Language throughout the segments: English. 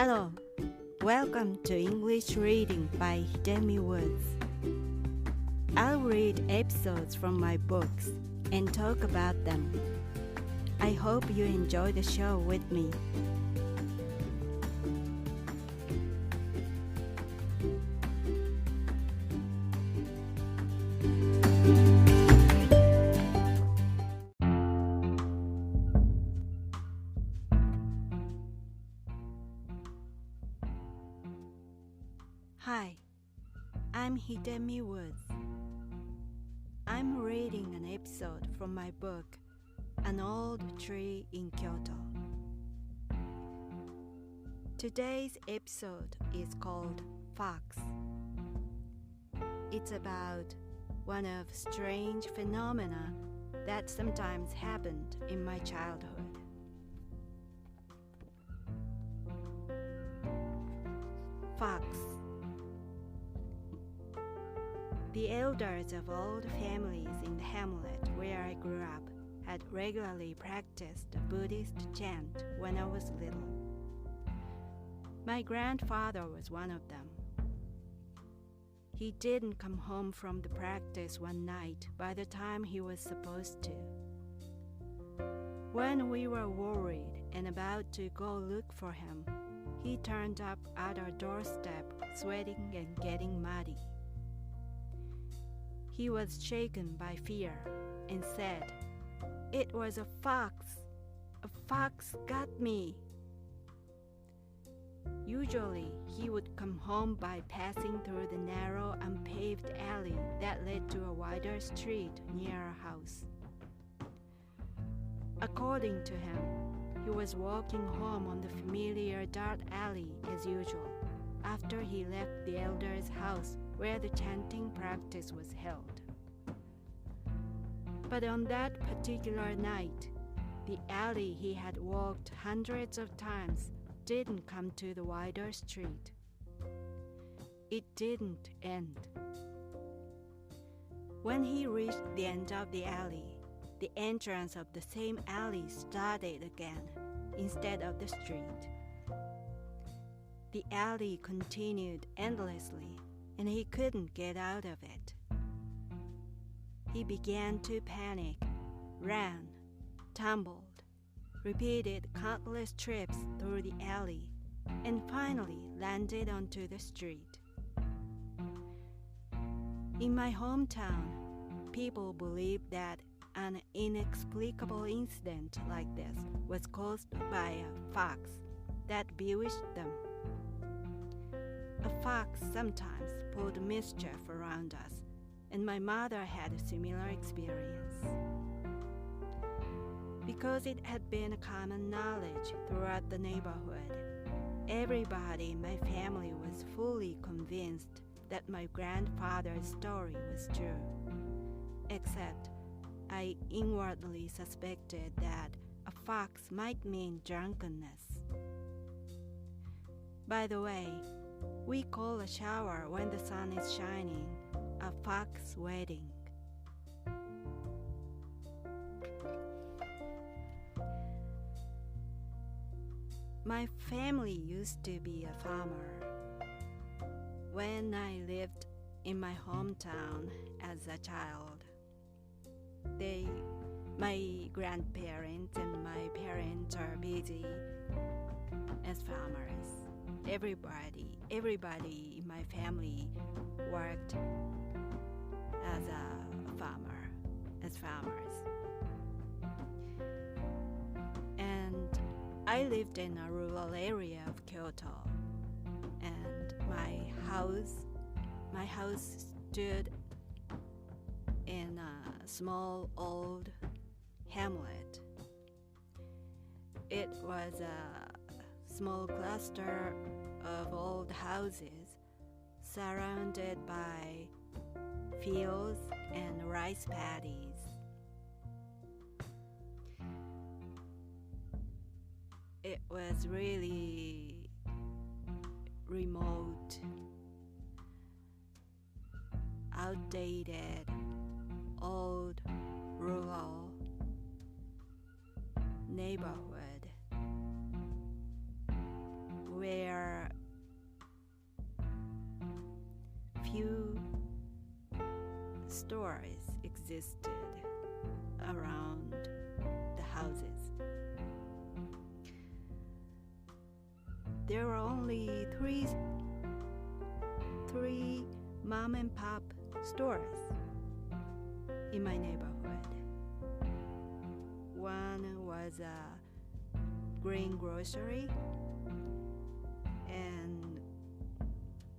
Hello, welcome to English Reading by Hidemi Woods. I'll read episodes from my books and talk about them. I hope you enjoy the show with me. Hi, I'm Hidemi Woods. I'm reading an episode from my book, An Old Tree in Kyoto. Today's episode is called Fox. It's about one of strange phenomena that sometimes happened in my childhood. Fox. The elders of all the families in the hamlet where I grew up had regularly practiced a Buddhist chant when I was little. My grandfather was one of them. He didn't come home from the practice one night by the time he was supposed to. When we were worried and about to go look for him, he turned up at our doorstep, sweating and getting muddy. He was shaken by fear and said, "It was a fox. A fox got me." Usually, he would come home by passing through the narrow, unpaved alley that led to a wider street near our house. According to him, he was walking home on the familiar dark alley as usual, after he left the elder's house where the chanting practice was held. But on that particular night, the alley he had walked hundreds of times didn't come to the wider street. It didn't end. When he reached the end of the alley, the entrance of the same alley started again instead of the street. The alley continued endlessly, and he couldn't get out of it. He began to panic, ran, tumbled, repeated countless trips through the alley, and finally landed onto the street. In my hometown, people believed that an inexplicable incident like this was caused by a fox that bewitched them. A fox sometimes pulled mischief around us, and my mother had a similar experience. Because it had been common knowledge throughout the neighborhood, everybody in my family was fully convinced that my grandfather's story was true, except I inwardly suspected that a fox might mean drunkenness. By the way, we call a shower when the sun is shining a fox wedding. My family used to be a farmer. When I lived in my hometown as a child, my grandparents and my parents are busy as farmers. Everybody in my family worked as farmers. And I lived in a rural area of Kyoto, and my house stood in a small old hamlet. It was a small cluster of old houses surrounded by fields and rice paddies. It was really remote, outdated, old, rural neighborhood where stores existed around the houses. There were only three mom and pop stores in my neighborhood. One was a green grocery and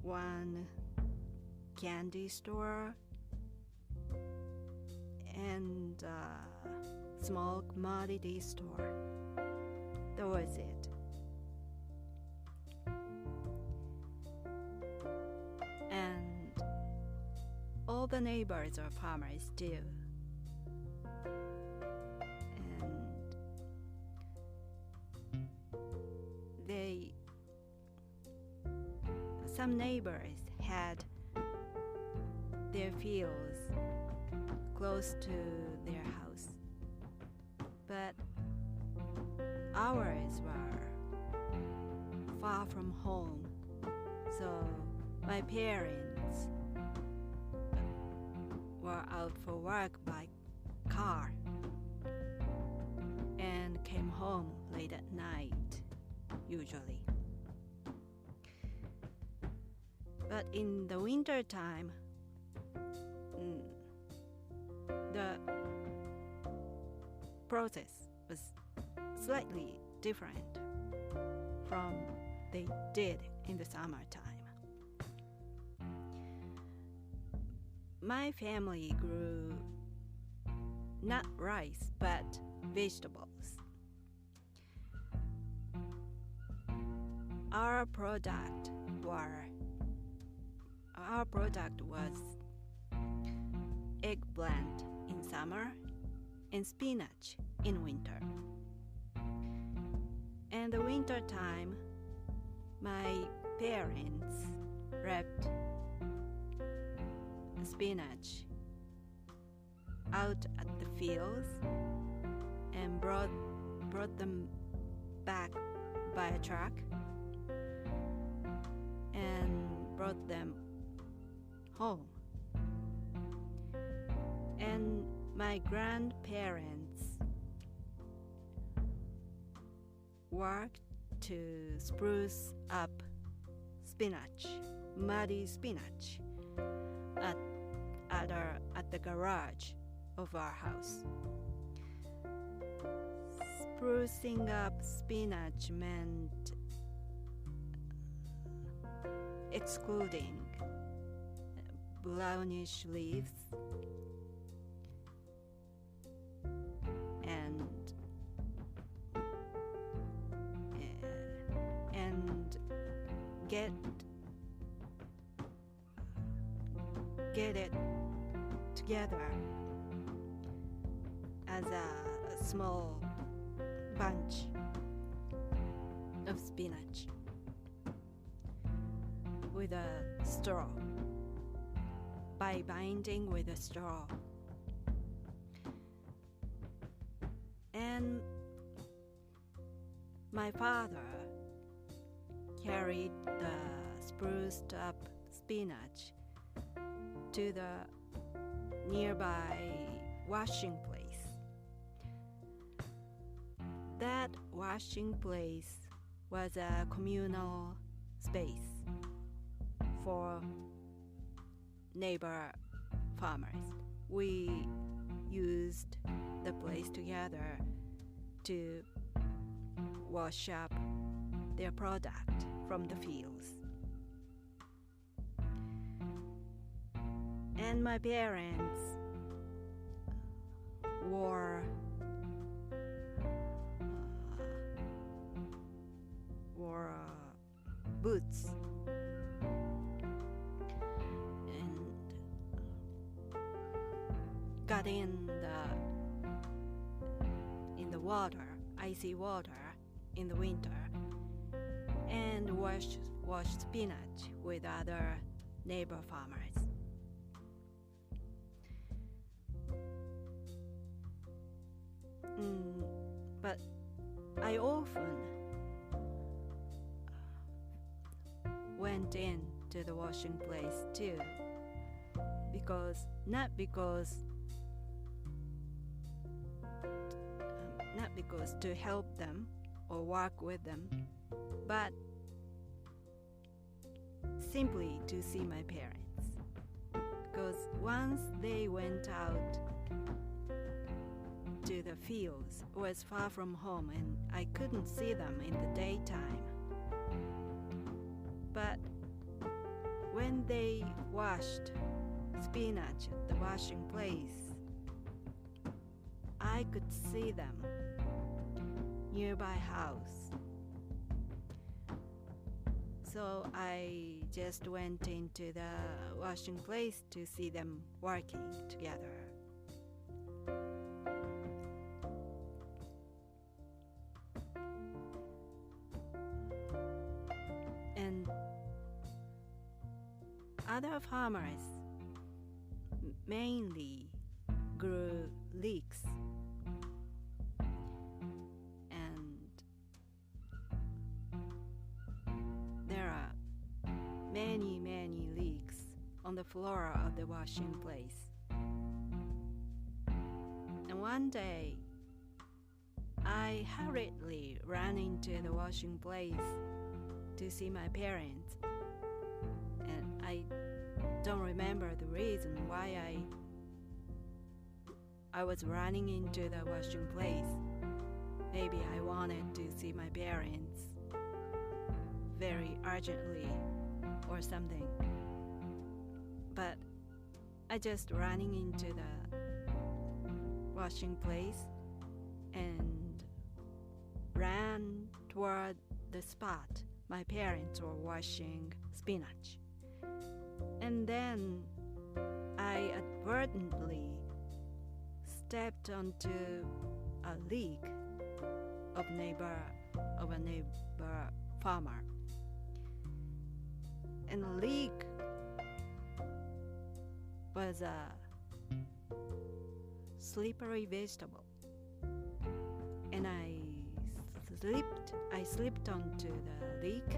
one candy store and a small commodity store. That was it. And all the neighbors are farmers too. Some neighbors had their fields close to their house, but ours were far from home, so my parents were out for work by car and came home late at night, usually. But in the winter time, the process was slightly different from they did in the summertime. My family grew not rice but vegetables. Our product was eggplant in summer and spinach in winter. And the winter time, my parents wrapped spinach out at the fields and brought them back by a truck and brought them home. And my grandparents worked to spruce up muddy spinach at the garage of our house. Sprucing up spinach meant excluding brownish leaves and get it together as a small bunch of spinach with a straw, by binding with a straw. And my father carried the spruced up spinach to the nearby washing place. That washing place was a communal space for neighbor farmers. We used the place together to wash up their product from the fields. And my parents wore boots and got in the water, icy water in the winter, and washed spinach with other neighbor farmers. But I often went into the washing place too, not because to help them or work with them, but simply to see my parents. Because once they went out to the fields, it was far from home and I couldn't see them in the daytime. But when they washed spinach at the washing place, I could see them nearby house. So I just went into the washing place to see them working together. And other farmers mainly grew leeks, and there are many leeks on the floor of the washing place. And one day I hurriedly ran into the washing place to see my parents, and I don't remember the reason why I was running into the washing place. Maybe I wanted to see my parents very urgently or something. But I just running into the washing place and ran toward the spot my parents were washing spinach. And then I inadvertently stepped onto a leek of a neighbor farmer. And the leek was a slippery vegetable. And I slipped onto the leek,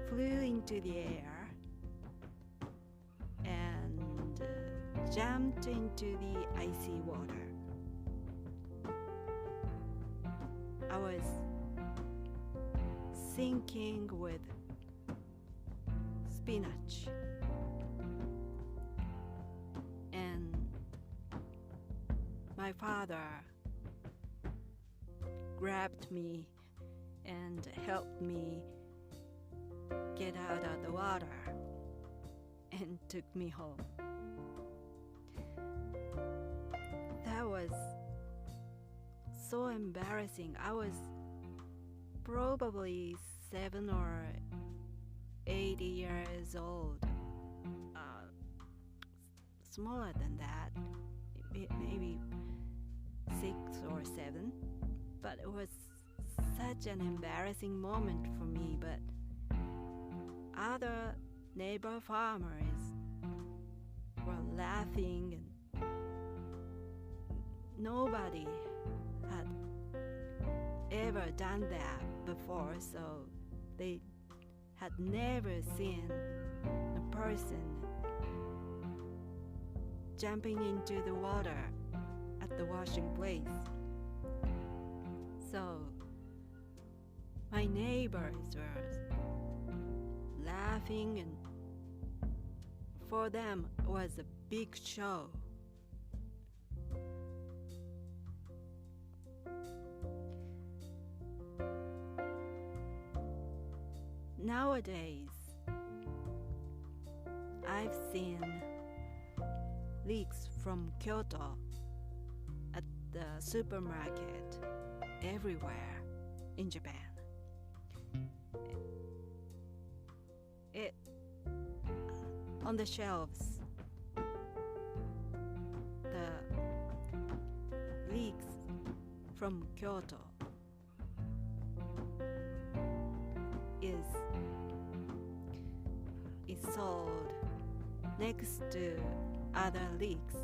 flew into the air, and jumped into the icy water. I was sinking with spinach, and my father grabbed me and helped me get out of the water and took me home. That was so embarrassing. I was probably 7 or 8 years old, smaller than that, maybe 6 or 7. But it was such an embarrassing moment for me. But other neighbor farmers were laughing, and nobody had ever done that before, so they had never seen a person jumping into the water at the washing place. So my neighbors were laughing, and for them it was a big show. Nowadays, I've seen leeks from Kyoto at the supermarket everywhere in Japan. It on the shelves, the leeks from Kyoto is sold next to other leeks,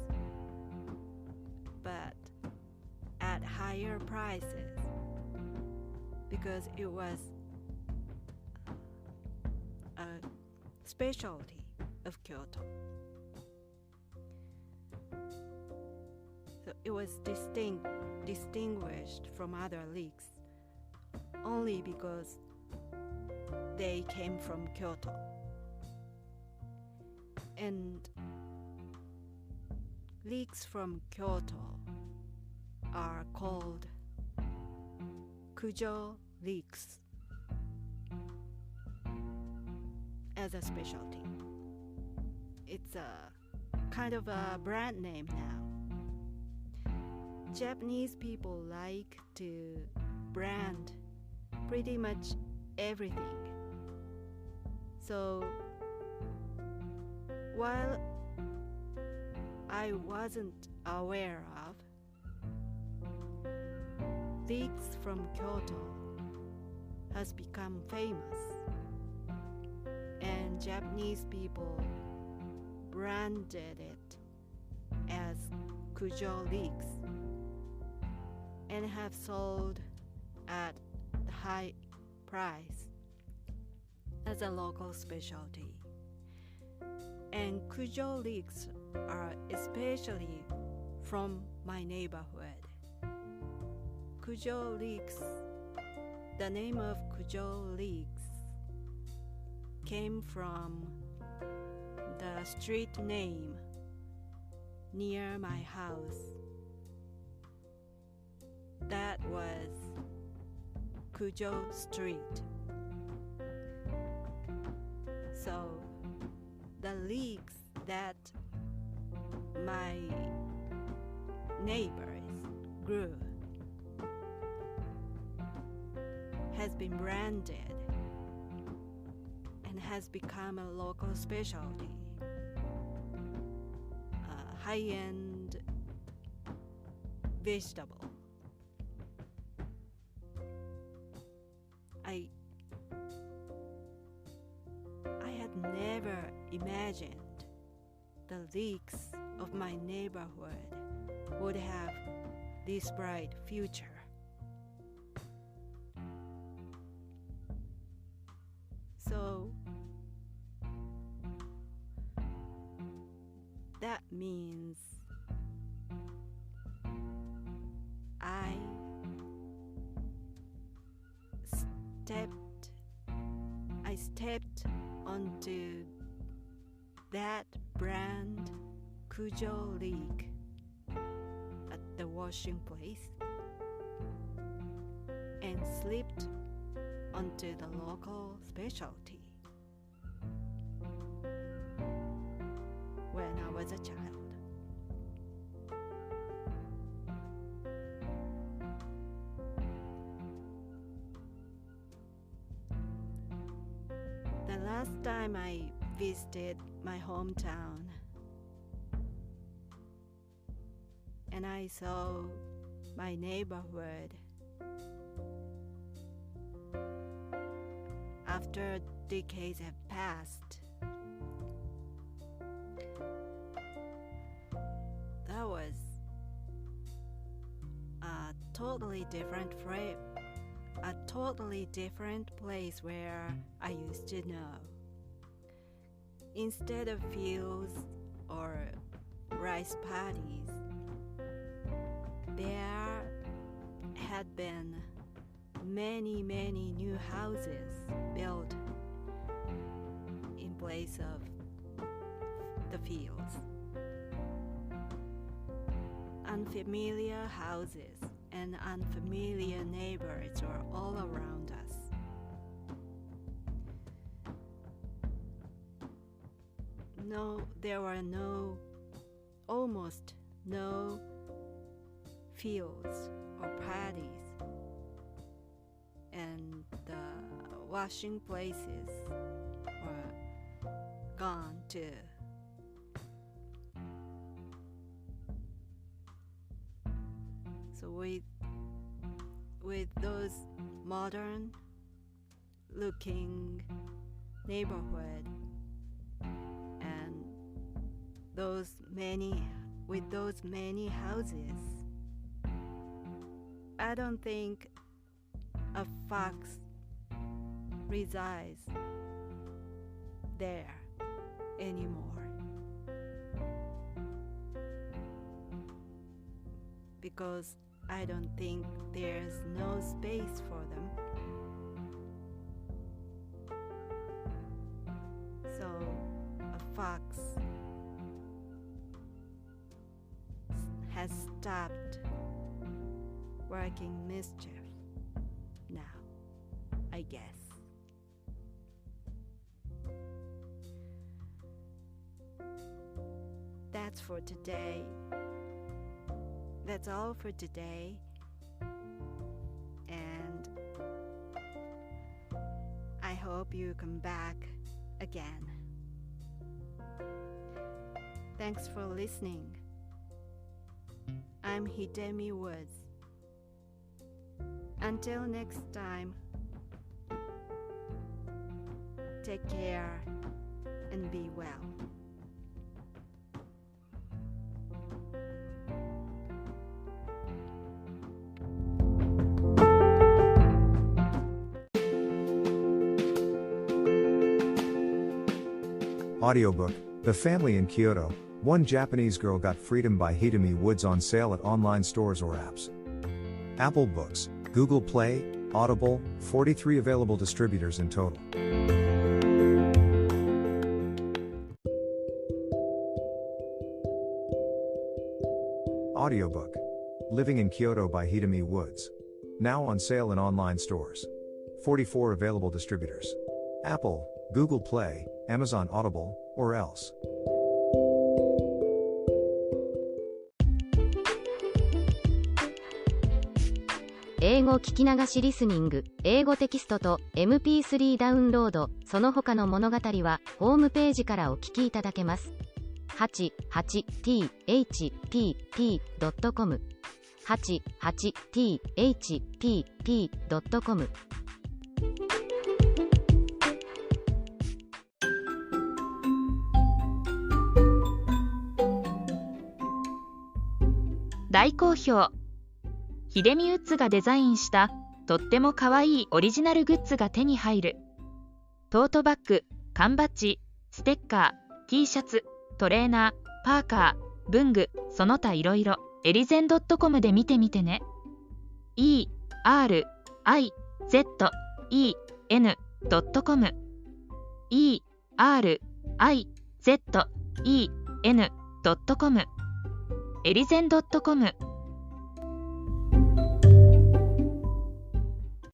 but at higher prices, because it was a specialty of Kyoto. So it was distinguished from other leaks only because they came from Kyoto. And leeks from Kyoto are called Kujo leeks as a specialty. It's a kind of a brand name now. Japanese people like to brand pretty much everything. So while I wasn't aware of, leeks from Kyoto has become famous, and Japanese people branded it as Kujo leeks and have sold at the high price as a local specialty. And Kujo leeks are especially from my neighborhood. Kujo leeks, the name of Kujo leeks came from the street name near my house. That was Kujo Street. So the leeks that my neighbors grew has been branded and has become a local specialty, a high-end vegetable. I had never imagined the leeks of my neighborhood would have this bright future. So that means I stepped onto that brand Kujo leek at the washing place and slipped onto the local specialty when I was a child. The last time I visited my hometown and I saw my neighborhood after decades have passed, that was a totally different place where I used to know. Instead of fields or rice paddies, there had been many new houses built in place of the fields. Unfamiliar houses and unfamiliar neighbors were all around us. There were almost no fields or paddies, and the washing places were gone too. So with those modern looking neighborhood and those many houses, I don't think a fox resides there anymore. because I don't think there's no space for them. So a fox has stopped working mischief now, I guess. That's for today. That's all for today. And I hope you come back again. Thanks for listening. I'm Hidemi Woods. Until next time, take care and be well. Audiobook, The Family in Kyoto, One Japanese Girl Got Freedom by Hidemi Woods on sale at online stores or apps. Apple Books, Google Play, Audible, 43 available distributors in total. Audiobook, Living in Kyoto by Hidemi Woods. Now on sale in online stores. 44 available distributors. Apple, Google Play, Amazon Audible, or else. 英語聞き流しリスニング、英語テキストと MP3 ダウンロード、その他の物語はホームページからお聞きいただけます。88thpp.com 88thpp.com。 大好評。ヒデミウッズがデザインしたとってもかわいいオリジナルグッズが手に入る。トートバッグ、缶バッジ、ステッカー、T シャツ、トレーナー、パーカー、文具、その他いろいろ、エリゼン .com で見てみてね。erizen.com erizen.com エリゼン .com